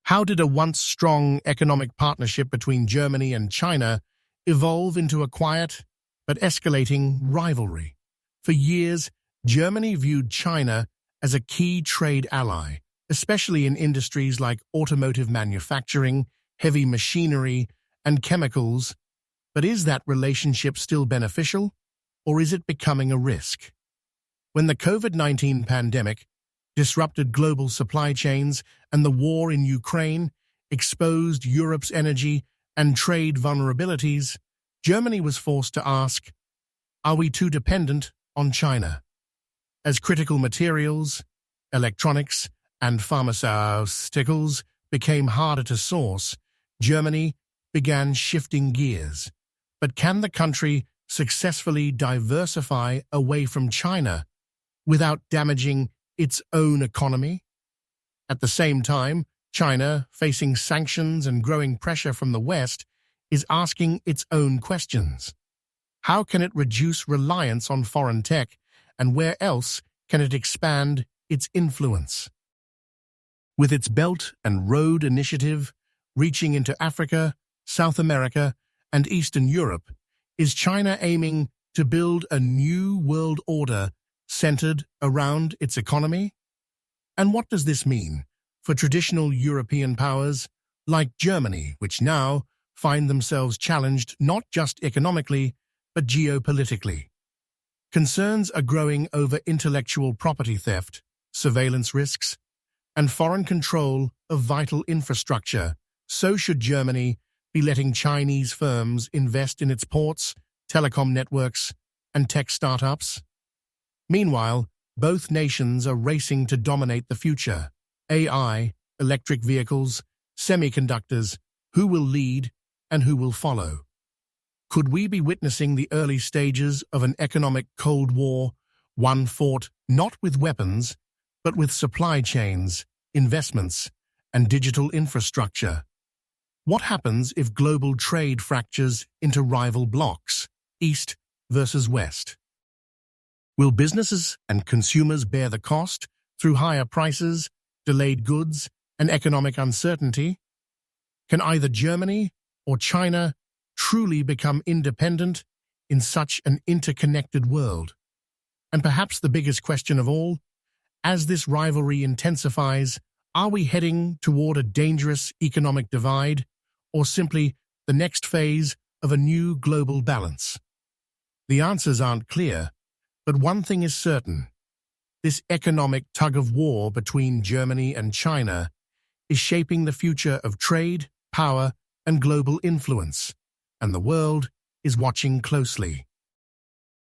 How did a once strong economic partnership between Germany and China evolve into a quiet but escalating rivalry? For years, Germany viewed China as a key trade ally, especially in industries like automotive manufacturing, heavy machinery, and chemicals. But is that relationship still beneficial, or is it becoming a risk? When the COVID-19 pandemic disrupted global supply chains and the war in Ukraine exposed Europe's energy and trade vulnerabilities, Germany was forced to ask, are we too dependent on China? As critical materials, electronics, and pharmaceuticals became harder to source, Germany began shifting gears. But can the country successfully diversify away from China without damaging its own economy? At the same time, China, facing sanctions and growing pressure from the West, is asking its own questions. How can it reduce reliance on foreign tech, and where else can it expand its influence? With its Belt and Road Initiative reaching into Africa, South America, and Eastern Europe, is China aiming to build a new world order centered around its economy? And what does this mean for traditional European powers like Germany, which now find themselves challenged not just economically, but geopolitically? Concerns are growing over intellectual property theft, surveillance risks, and foreign control of vital infrastructure. So should Germany be letting Chinese firms invest in its ports, telecom networks, and tech startups? Meanwhile, both nations are racing to dominate the future. AI, electric vehicles, semiconductors, who will lead and who will follow? Could we be witnessing the early stages of an economic Cold War, one fought not with weapons, but with supply chains, investments, and digital infrastructure? What happens if global trade fractures into rival blocs, East versus West? Will businesses and consumers bear the cost through higher prices, delayed goods, and economic uncertainty? Can either Germany or China truly become independent in such an interconnected world? And perhaps the biggest question of all, as this rivalry intensifies, are we heading toward a dangerous economic divide, or simply the next phase of a new global balance? The answers aren't clear, but one thing is certain. This economic tug-of-war between Germany and China is shaping the future of trade, power, and global influence, and the world is watching closely.